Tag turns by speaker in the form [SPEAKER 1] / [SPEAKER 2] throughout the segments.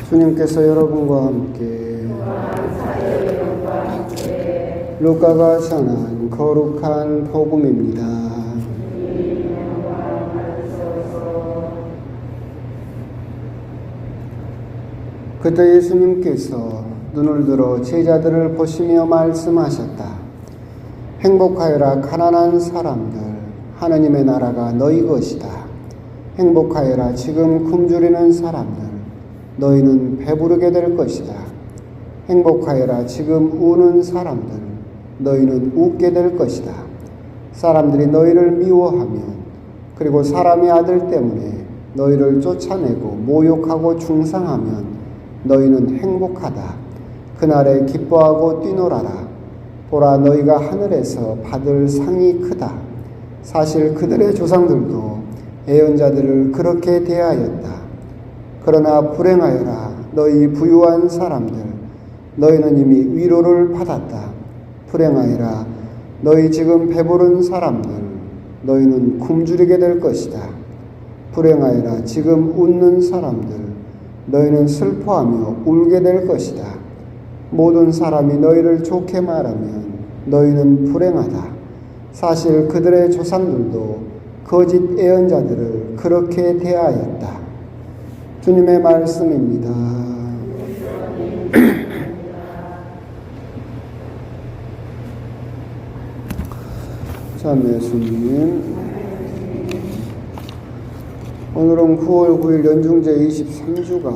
[SPEAKER 1] 주님께서 여러분과 함께 루카가 전한 거룩한 복음입니다. 그때 예수님께서 눈을 들어 제자들을 보시며 말씀하셨다. 행복하여라 가난한 사람들, 하느님의 나라가 너희 것이다. 행복하여라 지금 굶주리는 사람들, 너희는 배부르게 될 것이다. 행복하여라 지금 우는 사람들, 너희는 웃게 될 것이다. 사람들이 너희를 미워하면, 그리고 사람의 아들 때문에 너희를 쫓아내고 모욕하고 중상하면 너희는 행복하다. 그날에 기뻐하고 뛰놀아라. 보라, 너희가 하늘에서 받을 상이 크다. 사실 그들의 조상들도 예언자들을 그렇게 대하였다. 그러나 불행하여라 너희 부유한 사람들, 너희는 이미 위로를 받았다. 불행하여라 너희 지금 배부른 사람들, 너희는 굶주리게 될 것이다. 불행하여라 지금 웃는 사람들, 너희는 슬퍼하며 울게 될 것이다. 모든 사람이 너희를 좋게 말하면 너희는 불행하다. 사실 그들의 조상들도 거짓 예언자들을 그렇게 대하였다. 주님의 말씀입니다. 참 예수님, 오늘은 9월 9일 연중제 23주간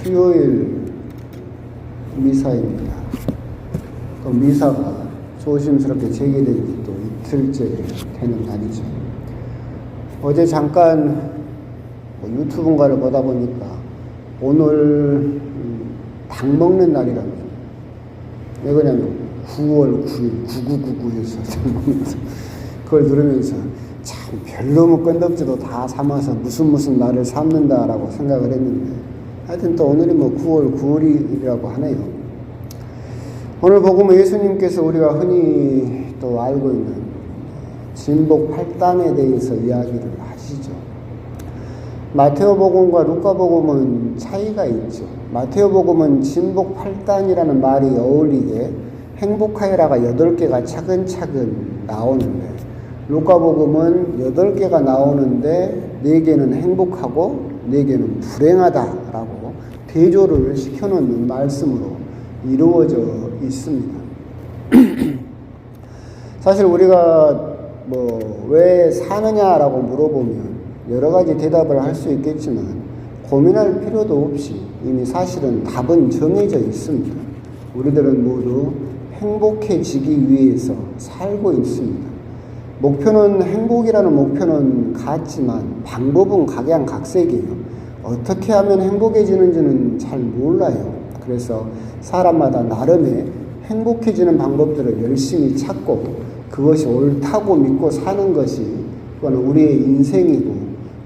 [SPEAKER 1] 수요일 미사입니다. 또 미사가 조심스럽게 제기된 지 또 이틀째 되는 날이죠. 어제 잠깐 유튜브인가를 보다 보니까 오늘 닭 먹는 날이랍니다. 왜 그러냐면 9월 9일 9999에서 닭 먹면서 그걸 들으면서 참 별로면 끈덕지도 다 삼아서 무슨 날을 삼는다라고 생각을 했는데, 하여튼 또 오늘이 9월 9일이라고 하네요. 오늘 복음은 예수님께서 우리가 흔히 또 알고 있는 진복 8단에 대해서 이야기를 하시죠. 마테오 복음과 루카 복음은 차이가 있죠. 마테오 복음은 진복 8단이라는 말이 어울리게 행복하여라가 8개가 차근차근 나오는데, 루카 복음은 8개가 나오는데 4개는 행복하고 4개는 불행하다라고 대조를 시켜놓는 말씀으로 이루어져 있습니다. 사실 우리가 왜 사느냐라고 물어보면 여러 가지 대답을 할 수 있겠지만 고민할 필요도 없이 이미 사실은 답은 정해져 있습니다. 우리들은 모두 행복해지기 위해서 살고 있습니다. 목표는, 행복이라는 목표는 같지만 방법은 각양각색이에요. 어떻게 하면 행복해지는지는 잘 몰라요. 그래서 사람마다 나름의 행복해지는 방법들을 열심히 찾고 그것이 옳다고 믿고 사는 것이 그건 우리의 인생이고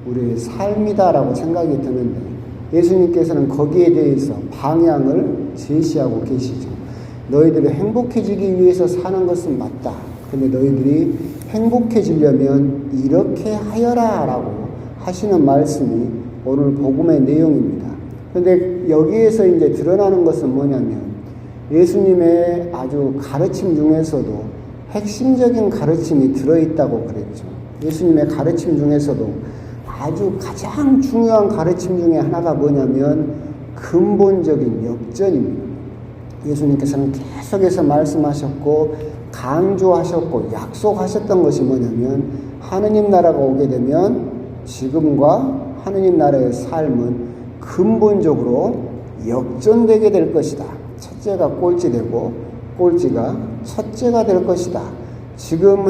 [SPEAKER 1] 우리의 삶이다라고 생각이 드는데, 예수님께서는 거기에 대해서 방향을 제시하고 계시죠. 너희들이 행복해지기 위해서 사는 것은 맞다. 근데 너희들이 행복해지려면 이렇게 하여라 라고 하시는 말씀이 오늘 복음의 내용입니다. 근데 여기에서 이제 드러나는 것은 뭐냐면 예수님의 아주 가르침 중에서도 핵심적인 가르침이 들어있다고 그랬죠. 예수님의 가르침 중에서도 아주 가장 중요한 가르침 중에 하나가 뭐냐면 근본적인 역전입니다. 예수님께서는 계속해서 말씀하셨고 강조하셨고 약속하셨던 것이 뭐냐면 하느님 나라가 오게 되면 지금과 하느님 나라의 삶은 근본적으로 역전되게 될 것이다. 첫째가 꼴찌되고 꼴찌가 첫째가 될 것이다. 지금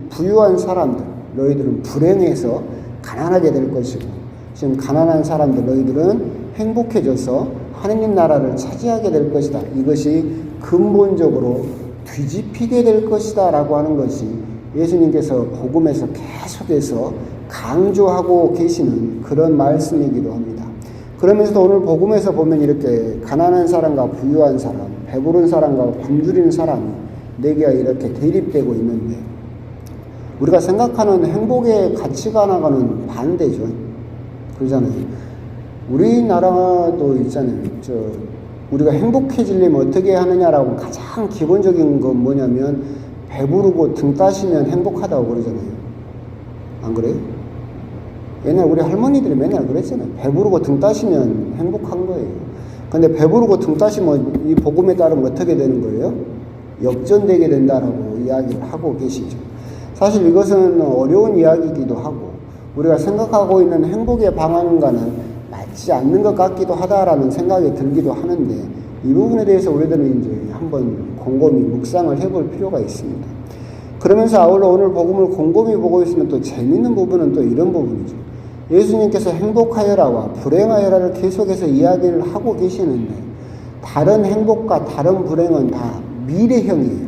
[SPEAKER 1] 부유한 사람들, 너희들은 불행해서 가난하게 될 것이고, 지금 가난한 사람들, 너희들은 행복해져서 하느님 나라를 차지하게 될 것이다. 이것이 근본적으로 뒤집히게 될 것이다 라고 하는 것이 예수님께서 복음에서 계속해서 강조하고 계시는 그런 말씀이기도 합니다. 그러면서도 오늘 복음에서 보면 이렇게 가난한 사람과 부유한 사람, 배부른 사람과 굶주린 사람이 4개가 이렇게 대립되고 있는데, 우리가 생각하는 행복의 가치관하고는 반대죠. 그러잖아요. 우리나라도 있잖아요. 우리가 행복해지려면 어떻게 하느냐라고 가장 기본적인 건 뭐냐면 배부르고 등 따시면 행복하다고 그러잖아요. 안 그래요? 옛날 우리 할머니들이 맨날 그랬잖아요. 배부르고 등 따시면 행복한 거예요. 근데 배부르고 등 따시면 이 복음에 따르면 어떻게 되는 거예요? 역전되게 된다라고 이야기를 하고 계시죠. 사실 이것은 어려운 이야기이기도 하고 우리가 생각하고 있는 행복의 방안과는 맞지 않는 것 같기도 하다라는 생각이 들기도 하는데 이 부분에 대해서 우리들은 이제 한번 곰곰이 묵상을 해볼 필요가 있습니다. 그러면서 아울러 오늘 복음을 곰곰이 보고 있으면 또 재밌는 부분은 또 이런 부분이죠. 예수님께서 행복하여라와 불행하여라를 계속해서 이야기를 하고 계시는데 다른 행복과 다른 불행은 다 미래형이에요.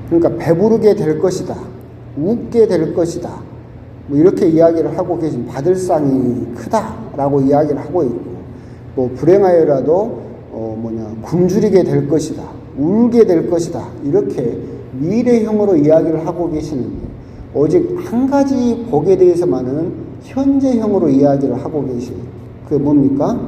[SPEAKER 1] 그러니까 배부르게 될 것이다. 웃게 될 것이다. 뭐 이렇게 이야기를 하고 계신 받을 상이 크다라고 이야기를 하고 있고 뭐 불행하여라도 굶주리게 될 것이다. 울게 될 것이다. 이렇게 미래형으로 이야기를 하고 계시는데 오직 한 가지 복에 대해서만은 현재형으로 이야기를 하고 계시는 그게 뭡니까?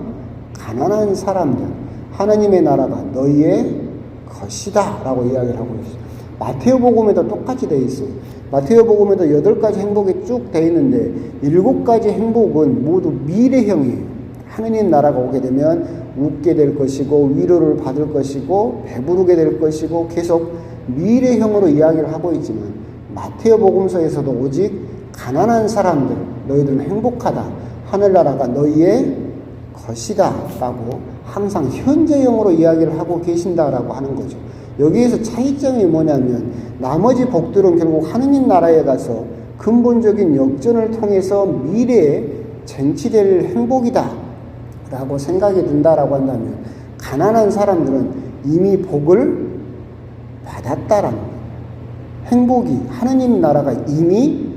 [SPEAKER 1] 가난한 사람들 하나님의 나라가 너희의 것이다 라고 이야기를 하고 있어요. 마태오복음에도 똑같이 되어 있어요. 마태오복음에도 8가지 행복이 쭉 되어 있는데 7가지 행복은 모두 미래형이에요. 하느님 나라가 오게 되면 웃게 될 것이고 위로를 받을 것이고 배부르게 될 것이고 계속 미래형으로 이야기를 하고 있지만 마태오복음서에서도 오직 가난한 사람들 너희들은 행복하다. 하늘나라가 너희의 것이다 라고 항상 현재형으로 이야기를 하고 계신다라고 하는 거죠. 여기에서 차이점이 뭐냐면 나머지 복들은 결국 하느님 나라에 가서 근본적인 역전을 통해서 미래에 쟁취될 행복이다 라고 생각이 든다라고 한다면 가난한 사람들은 이미 복을 받았다라는 거예요. 행복이 하느님 나라가 이미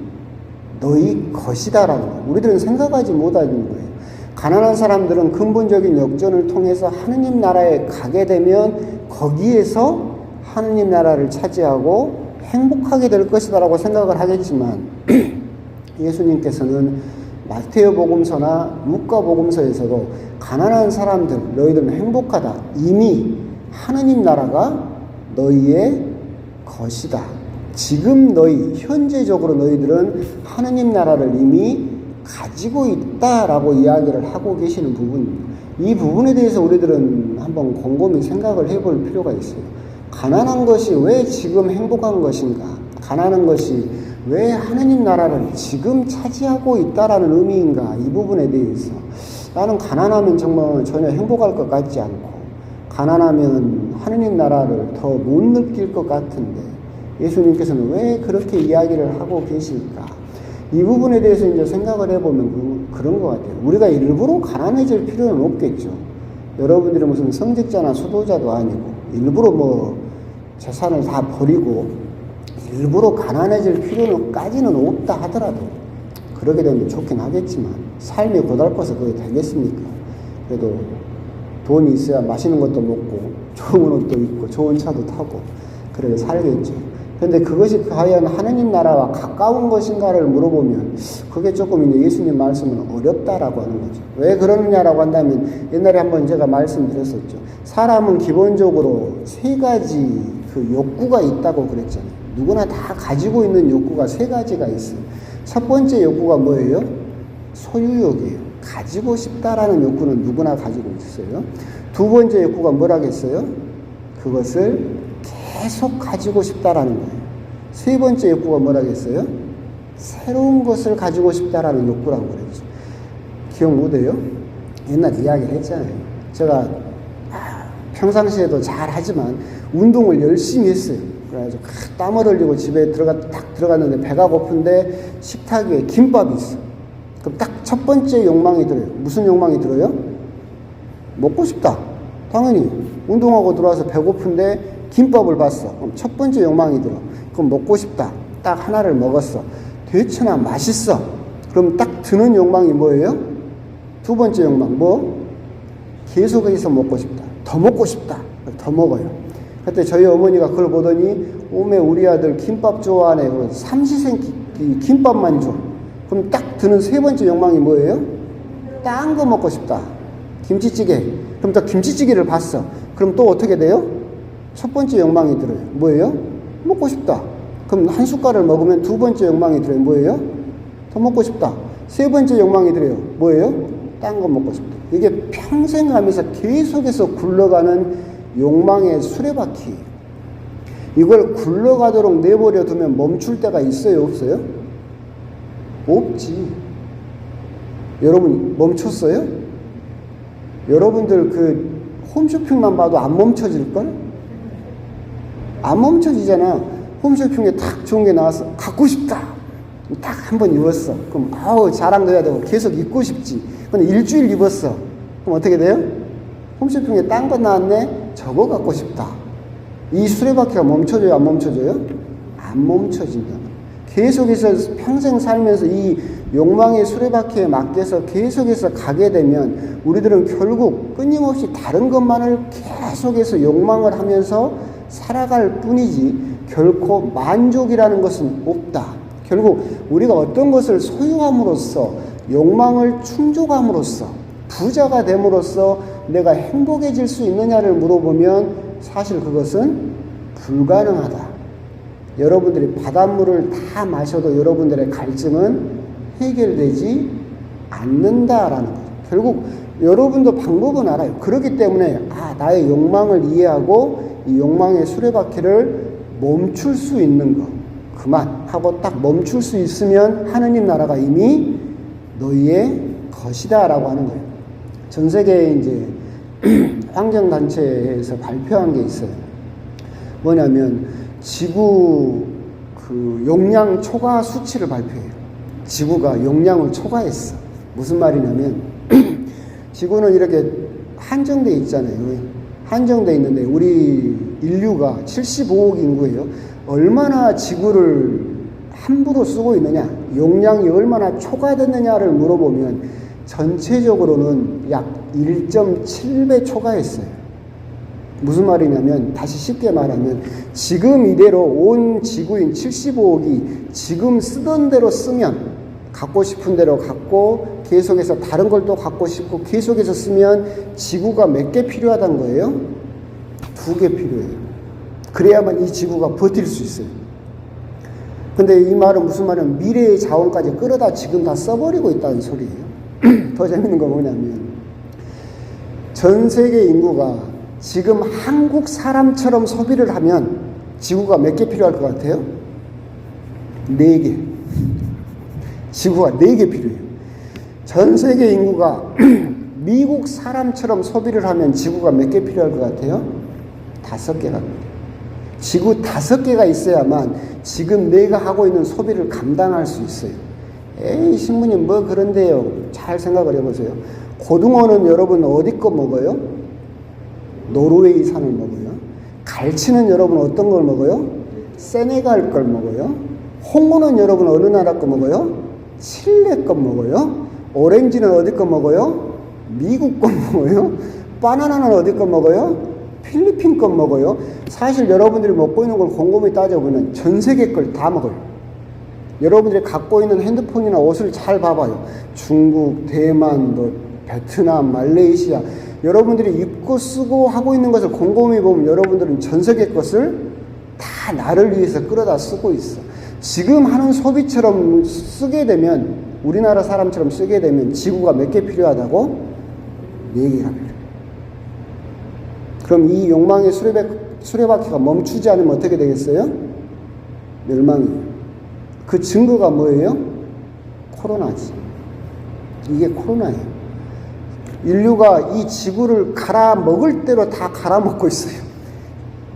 [SPEAKER 1] 너희 것이다라는 거예요. 우리들은 생각하지 못하는 거예요. 가난한 사람들은 근본적인 역전을 통해서 하느님 나라에 가게 되면 거기에서 하느님 나라를 차지하고 행복하게 될 것이다라고 생각을 하겠지만 예수님께서는 마테오 복음서나 루카 복음서에서도 가난한 사람들 너희들은 행복하다. 이미 하느님 나라가 너희의 것이다. 지금 너희 현재적으로 너희들은 하느님 나라를 이미 가지고 있다라고 이야기를 하고 계시는 부분입니다. 이 부분에 대해서 우리들은 한번 곰곰이 생각을 해볼 필요가 있어요. 가난한 것이 왜 지금 행복한 것인가? 가난한 것이 왜 하느님 나라를 지금 차지하고 있다라는 의미인가? 이 부분에 대해서 나는 가난하면 정말 전혀 행복할 것 같지 않고 가난하면 하느님 나라를 더 못 느낄 것 같은데 예수님께서는 왜 그렇게 이야기를 하고 계실까? 이 부분에 대해서 이제 생각을 해보면 그런 것 같아요. 우리가 일부러 가난해질 필요는 없겠죠. 여러분들이 무슨 성직자나 수도자도 아니고 일부러 뭐 재산을 다 버리고 일부러 가난해질 필요까지는 없다 하더라도 그러게 되면 좋긴 하겠지만 삶이 고달퍼서 그게 되겠습니까? 그래도 돈이 있어야 맛있는 것도 먹고 좋은 옷도 입고 좋은 차도 타고 그렇게 살겠죠. 그런데 그것이 과연 하느님 나라와 가까운 것인가를 물어보면 그게 조금 이제 예수님 말씀은 어렵다라고 하는 거죠. 왜 그러느냐라고 한다면 옛날에 한번 제가 말씀드렸었죠. 사람은 기본적으로 3가지 그 욕구가 있다고 그랬잖아요. 누구나 다 가지고 있는 욕구가 3가지가 있어요. 첫 번째 욕구가 뭐예요? 소유욕이에요. 가지고 싶다라는 욕구는 누구나 가지고 있어요. 두 번째 욕구가 뭐라겠어요? 그것을 계속 가지고 싶다라는 거예요. 세 번째 욕구가 뭐라겠어요? 새로운 것을 가지고 싶다라는 욕구라고 그랬죠. 기억 못해요? 옛날에 이야기를 했잖아요. 제가 평상시에도 잘 하지만 운동을 열심히 했어요. 그래가지고 땀을 흘리고 집에 딱 들어갔는데 배가 고픈데 식탁 위에 김밥이 있어. 그럼 딱 첫 번째 욕망이 들어요. 무슨 욕망이 들어요? 먹고 싶다. 당연히 운동하고 들어와서 배고픈데 김밥을 봤어. 그럼 첫 번째 욕망이 들어. 그럼 먹고 싶다. 딱 하나를 먹었어. 대체나 맛있어. 그럼 딱 드는 욕망이 뭐예요? 두 번째 욕망 뭐? 계속해서 먹고 싶다. 더 먹고 싶다. 더 먹어요. 그때 저희 어머니가 그걸 보더니 오메 우리 아들 김밥 좋아하네. 그럼 삼시세끼 김밥만 줘. 그럼 딱 드는 세 번째 욕망이 뭐예요? 딴 거 먹고 싶다. 김치찌개. 그럼 또 김치찌개를 봤어. 그럼 또 어떻게 돼요? 첫 번째 욕망이 들어요. 뭐예요? 먹고 싶다. 그럼 한 숟갈을 먹으면 두 번째 욕망이 들어요. 뭐예요? 더 먹고 싶다. 세 번째 욕망이 들어요. 뭐예요? 딴 거 먹고 싶다. 이게 평생 가면서 계속해서 굴러가는 욕망의 수레바퀴. 이걸 굴러가도록 내버려 두면 멈출 때가 있어요? 없어요? 없지. 여러분 멈췄어요? 여러분들 그 홈쇼핑만 봐도 안 멈춰질걸? 안 멈춰지잖아. 홈쇼핑에 딱 좋은 게 나와서 갖고 싶다. 딱 한 번 입었어. 그럼 아우 자랑도 해야 되고 계속 입고 싶지. 근데 일주일 입었어. 그럼 어떻게 돼요? 홈쇼핑에 딴 거 나왔네? 저거 갖고 싶다. 이 수레바퀴가 멈춰져요? 안 멈춰져요? 안 멈춰진다. 계속해서 평생 살면서 이 욕망의 수레바퀴에 맡겨서 계속해서 가게 되면 우리들은 결국 끊임없이 다른 것만을 계속해서 욕망을 하면서 살아갈 뿐이지 결코 만족이라는 것은 없다. 결국 우리가 어떤 것을 소유함으로써 욕망을 충족함으로써 부자가 됨으로써 내가 행복해질 수 있느냐를 물어보면 사실 그것은 불가능하다. 여러분들이 바닷물을 다 마셔도 여러분들의 갈증은 해결되지 않는다라는 거죠. 결국 여러분도 방법은 알아요. 그렇기 때문에 나의 욕망을 이해하고 이 욕망의 수레바퀴를 멈출 수 있는 것 그만 하고 딱 멈출 수 있으면 하느님 나라가 이미 너희의 것이다 라고 하는 거예요. 전 세계에 이제 환경단체에서 발표한 게 있어요. 뭐냐면 지구 그 용량 초과 수치를 발표해요. 지구가 용량을 초과했어. 무슨 말이냐면 지구는 이렇게 한정돼 있잖아요. 한정돼 있는데 우리 인류가 75억 인구예요. 얼마나 지구를 함부로 쓰고 있느냐, 용량이 얼마나 초과됐느냐를 물어보면 전체적으로는 약 1.7배 초과했어요. 무슨 말이냐면 다시 쉽게 말하면 지금 이대로 온 지구인 75억이 지금 쓰던 대로 쓰면 갖고 싶은 대로 갖고 계속해서 다른 걸 또 갖고 싶고 계속해서 쓰면 지구가 몇 개 필요하다는 거예요? 2개 필요해요. 그래야만 이 지구가 버틸 수 있어요. 근데 이 말은 무슨 말이냐면 미래의 자원까지 끌어다 지금 다 써버리고 있다는 소리예요. 더 재밌는 건 뭐냐면 전 세계 인구가 지금 한국 사람처럼 소비를 하면 지구가 몇 개 필요할 것 같아요? 4개. 지구가 4개 필요해요. 전 세계 인구가 미국 사람처럼 소비를 하면 지구가 몇 개 필요할 것 같아요? 5개가. 지구 5개가 있어야만 지금 내가 하고 있는 소비를 감당할 수 있어요. 에이, 신부님 뭐 그런데요. 잘 생각을 해보세요. 고등어는 여러분 어디 거 먹어요? 노르웨이 산을 먹어요. 갈치는 여러분 어떤 걸 먹어요? 세네갈 걸 먹어요. 홍어는 여러분 어느 나라 거 먹어요? 칠레 거 먹어요. 오렌지는 어디 거 먹어요? 미국 거 먹어요. 바나나는 어디 거 먹어요? 필리핀 거 먹어요. 사실 여러분들이 먹고 있는 걸 곰곰이 따져보면 전 세계 걸 다 먹어요. 여러분들이 갖고 있는 핸드폰이나 옷을 잘 봐봐요. 중국, 대만, 베트남, 말레이시아 여러분들이 입고 쓰고 하고 있는 것을 곰곰이 보면 여러분들은 전 세계 것을 다 나를 위해서 끌어다 쓰고 있어. 지금 하는 소비처럼 쓰게 되면 우리나라 사람처럼 쓰게 되면 지구가 몇 개 필요하다고? 4개가 필요해. 그럼 이 욕망의 수레바퀴가 멈추지 않으면 어떻게 되겠어요? 멸망이에요. 그 증거가 뭐예요? 코로나지. 이게 코로나예요. 인류가 이 지구를 갈아먹을 대로 다 갈아먹고 있어요.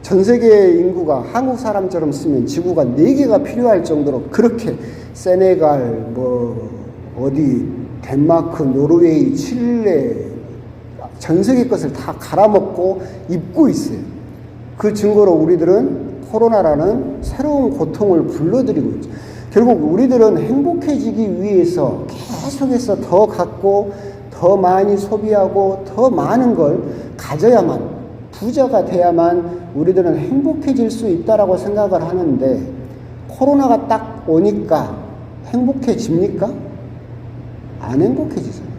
[SPEAKER 1] 전 세계 인구가 한국 사람처럼 쓰면 지구가 4개가 필요할 정도로 그렇게 세네갈, 어디, 덴마크, 노르웨이, 칠레, 전 세계 것을 다 갈아먹고 입고 있어요. 그 증거로 우리들은 코로나라는 새로운 고통을 불러들이고 있죠. 결국 우리들은 행복해지기 위해서 계속해서 더 갖고 더 많이 소비하고 더 많은 걸 가져야만 부자가 돼야만 우리들은 행복해질 수 있다라고 생각을 하는데 코로나가 딱 오니까 행복해집니까? 안 행복해지잖아요.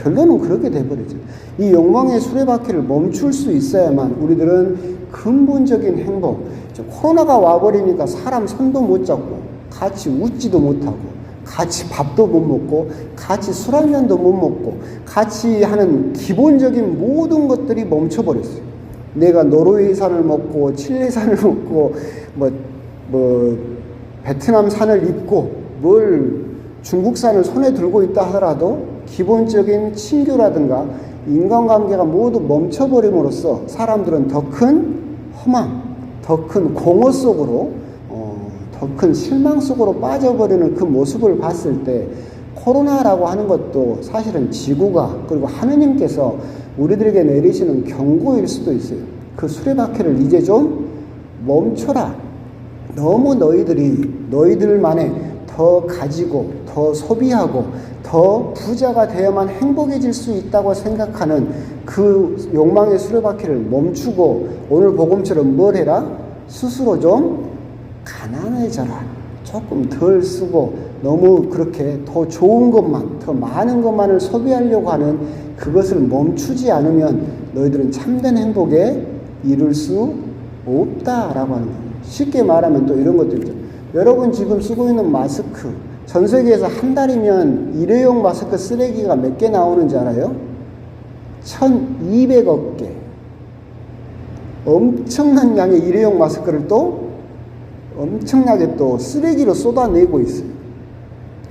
[SPEAKER 1] 결론은 그렇게 돼버리죠. 이 욕망의 수레바퀴를 멈출 수 있어야만 우리들은 근본적인 행복, 코로나가 와버리니까 사람 손도 못 잡고 같이 웃지도 못하고 같이 밥도 못 먹고 같이 술 한 잔도 못 먹고 같이 하는 기본적인 모든 것들이 멈춰버렸어요. 내가 노르웨이산을 먹고 칠레산을 먹고 베트남산을 입고 뭘 중국산을 손에 들고 있다 하더라도 기본적인 친교라든가 인간관계가 모두 멈춰버림으로써 사람들은 더 큰 허망, 더 큰 공허 속으로 더 큰 실망 속으로 빠져버리는 그 모습을 봤을 때 코로나라고 하는 것도 사실은 지구가 그리고 하느님께서 우리들에게 내리시는 경고일 수도 있어요. 그 수레바퀴를 이제 좀 멈춰라. 너무 너희들만의 더 가지고 더 소비하고 더 부자가 되어야만 행복해질 수 있다고 생각하는 그 욕망의 수레바퀴를 멈추고 오늘 복음처럼 뭘 해라? 스스로 좀 가난해져라. 조금 덜 쓰고 너무 그렇게 더 좋은 것만, 더 많은 것만을 소비하려고 하는 그것을 멈추지 않으면 너희들은 참된 행복에 이룰 수 없다라고 하는 거예요. 쉽게 말하면 또 이런 것도 있죠. 여러분 지금 쓰고 있는 마스크, 전 세계에서 한 달이면 일회용 마스크 쓰레기가 몇 개 나오는지 알아요? 1200억 개. 엄청난 양의 일회용 마스크를 또 엄청나게 또 쓰레기로 쏟아내고 있어요.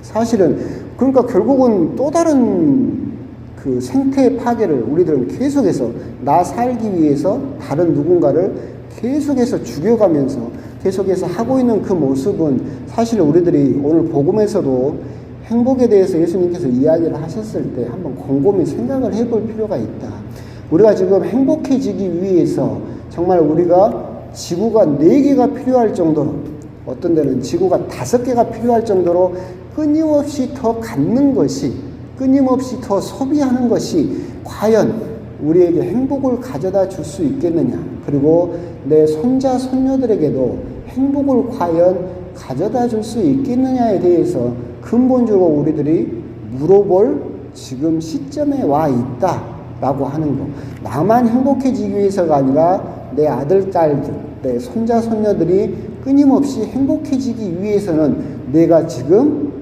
[SPEAKER 1] 사실은 그러니까 결국은 또 다른 그 생태 파괴를 우리들은 계속해서 나 살기 위해서 다른 누군가를 계속해서 죽여가면서 계속해서 하고 있는 그 모습은 사실 우리들이 오늘 복음에서도 행복에 대해서 예수님께서 이야기를 하셨을 때 한번 곰곰이 생각을 해볼 필요가 있다. 우리가 지금 행복해지기 위해서 정말 우리가 지구가 4개가 필요할 정도로 어떤 데는 지구가 5개가 필요할 정도로 끊임없이 더 갖는 것이 끊임없이 더 소비하는 것이 과연 우리에게 행복을 가져다 줄 수 있겠느냐. 그리고 내 손자 손녀들에게도 행복을 과연 가져다 줄 수 있겠느냐에 대해서 근본적으로 우리들이 물어볼 지금 시점에 와 있다라고 하는 거. 나만 행복해지기 위해서가 아니라 내 아들, 딸들, 내 손자, 손녀들이 끊임없이 행복해지기 위해서는 내가 지금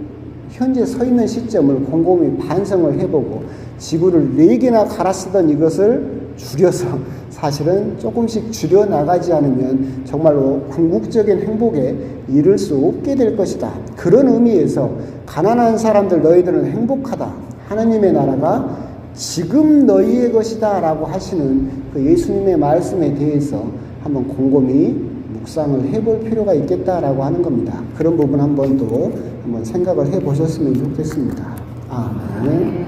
[SPEAKER 1] 현재 서 있는 시점을 곰곰이 반성을 해보고 지구를 4개나 갈아 쓰던 이것을 줄여서 사실은 조금씩 줄여나가지 않으면 정말로 궁극적인 행복에 이를 수 없게 될 것이다. 그런 의미에서 가난한 사람들 너희들은 행복하다. 하나님의 나라가 지금 너희의 것이다 라고 하시는 그 예수님의 말씀에 대해서 한번 곰곰이 묵상을 해볼 필요가 있겠다라고 하는 겁니다. 그런 부분 한번 또 한번 생각을 해보셨으면 좋겠습니다. 아멘.